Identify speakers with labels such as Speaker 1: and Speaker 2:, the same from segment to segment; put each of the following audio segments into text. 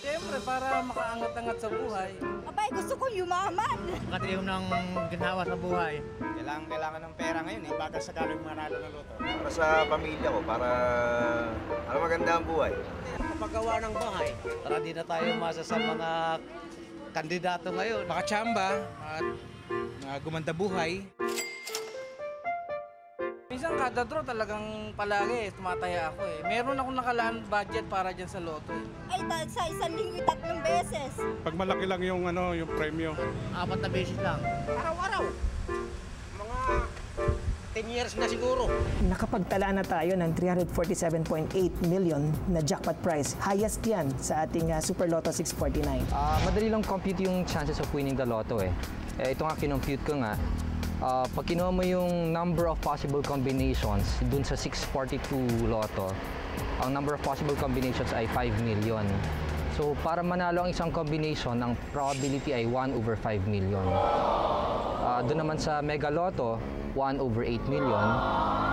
Speaker 1: Siyempre, para makaangat-angat sa buhay.
Speaker 2: Abay, gusto kong yumaman.
Speaker 3: Katiyong ng ginawa sa buhay.
Speaker 4: Kailangan ng pera ngayon eh, baga sakaling manalo ng loto.
Speaker 5: Para sa pamilya ko, para maganda ang buhay.
Speaker 3: Kapagawa ng bahay. Para di na tayo umasa sa mga kandidato ngayon.
Speaker 4: Makachamba at gumanda buhay.
Speaker 1: Minsan kada draw talagang palagi tumataya ako eh. Meron akong nakalaan budget para dyan sa loto eh.
Speaker 2: Ay, sa isang linggo 3 beses.
Speaker 6: Pag malaki lang yung premyo.
Speaker 3: 4 na beses lang.
Speaker 4: Araw-araw. Mga 10 years na siguro.
Speaker 7: Nakapagtala na tayo ng 347.8 million na jackpot prize. Highest yan sa ating Super Lotto 649.
Speaker 8: Madali lang compute yung chances of winning the lotto eh. Ito nga kinompute ko nga. Pag kinuha mo yung number of possible combinations dun sa 642 lotto, ang number of possible combinations ay 5 million. So para manalo ang isang combination, ang probability ay 1/5 million. Doon naman sa Mega Lotto, 1/8 million.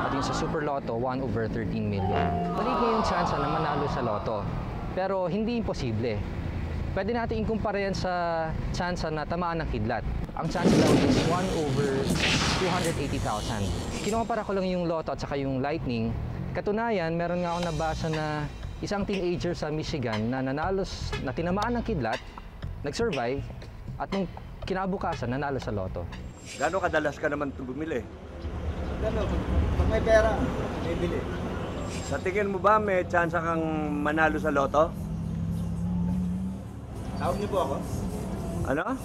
Speaker 8: At yung sa Super Lotto, 1/13 million. Maliit na yung chance na manalo sa lotto. Pero hindi imposible. Pwede natin ikumpara yan sa chance na tamaan ng kidlat. Ang chance daw is 1/280,000. Kinukumpara ko lang yung lotto at saka yung lightning. Katunayan, meron nga akong nabasa na isang teenager sa Michigan na na tinamaan ng kidlat, nag-survive, at nung kinabukasan, nanalo sa lotto.
Speaker 5: Gano'ng kadalas ka naman bumili?
Speaker 4: Ano, pag may pera, may bili.
Speaker 5: Sa tingin mo ba may chance kang manalo sa loto?
Speaker 4: Tawag niyo po ako?
Speaker 5: Ano?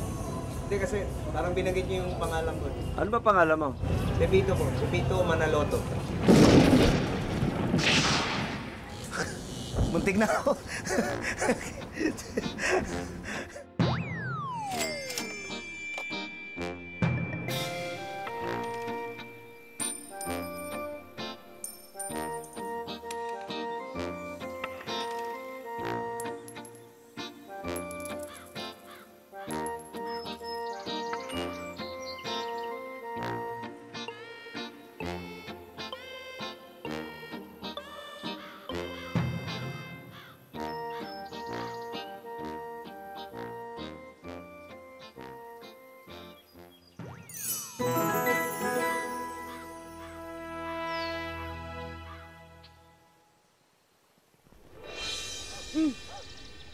Speaker 4: Hindi kasi parang binanggit niyo yung pangalan ko.
Speaker 5: Ano ba pangalan mo?
Speaker 4: Debito po, Debito Manaloto.
Speaker 5: Muntik na ako.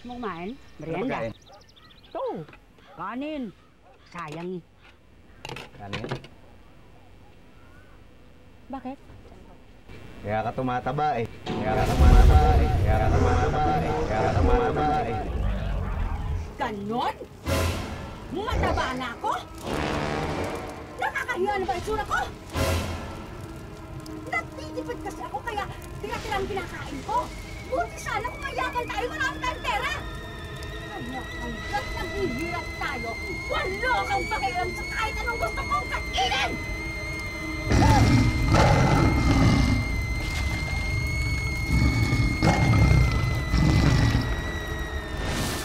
Speaker 9: Mau kumain? Merienda? Tuh, kanin. Sayang eh.
Speaker 5: Kanin?
Speaker 9: Bakit?
Speaker 5: Kaya ka tumataba eh. Kaya ka tumataba eh. Kaya ka tumataba eh. Kaya ka tumataba eh.
Speaker 2: Ganon? Mataba na ako? Nakakahiya na ba itsura ko? Natitipid kasi ako kaya tira-tirang kinakain ko. Buti sana kung mayaman tayo, marami tayong pera. Kaya hanggat naghihirap tayo, wala kang pakialam sa kahit anong gusto kong kainin!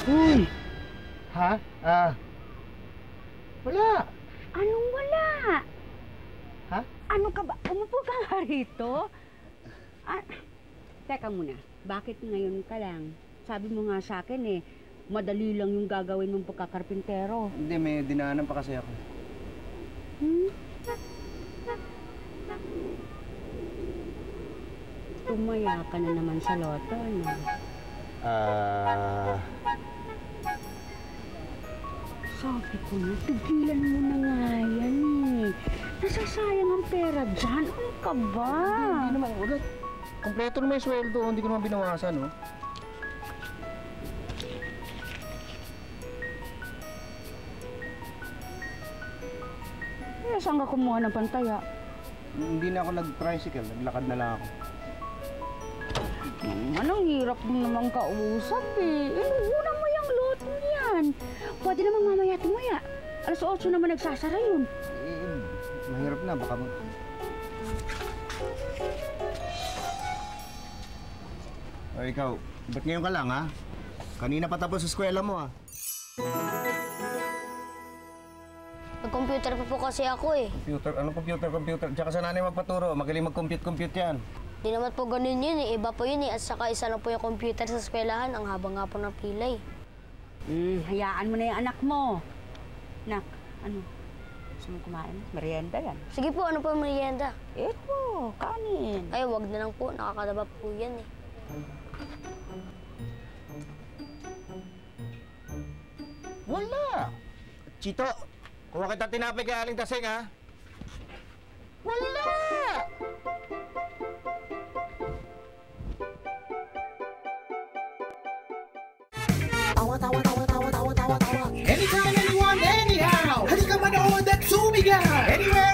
Speaker 3: Uy! Ha? Wala!
Speaker 9: Anong wala?
Speaker 3: Ha?
Speaker 9: Ano ka ba? Umupo ka nga rito? Teka muna, bakit ngayon ka lang? Sabi mo nga sa akin eh, madali lang yung gagawin mong pagkakarpintero.
Speaker 4: Hindi, may dinaanan pa kasi ako.
Speaker 9: Tumaya ka na naman sa loto, no? Sabi ko na, tigilan mo na nga yan eh. Nasasayang ang pera dyan. Ano ka ba?
Speaker 4: Hindi naman, ulit. Kompleto na may sweldo, hindi ko naman binawasan, no?
Speaker 9: Eh, saan ka kumuha ng pantaya?
Speaker 4: Hindi na ako nag-tricycle, naglakad na lang ako.
Speaker 9: Anong hirap din naman kausap eh. Inuuna mo yung loto niyan. Pwede naman mamaya tumaya. Alas 8 naman nagsasara yun.
Speaker 4: Eh, mahirap na, baka O ikaw, ba't ngayon ka lang, ha? Kanina pa tapos sa eskwela mo, ha?
Speaker 10: Nag-computer pa po kasi ako eh.
Speaker 4: Computer? Anong computer? Tsaka sa nanay magpaturo, magaling mag-compute yan.
Speaker 10: Di naman po ganun yun eh. Iba po yun eh. At saka isa lang po yung computer sa eskwelahan. Ang haba nga po ng pilay.
Speaker 2: Hayaan mo na yung anak mo. Nak, ano? Gusto mo kumain? Merienda yan.
Speaker 10: Sige po, ano po yung merienda?
Speaker 2: Ito, kanin.
Speaker 10: Ay, wag na lang po. Nakakadaba po yan eh.
Speaker 4: Wala! Chito, kuha kita tinapay kay Aling Taseng, ha? Wala!
Speaker 11: Anytime, anyone, anyhow. Halika manood at sumigaw. Anywhere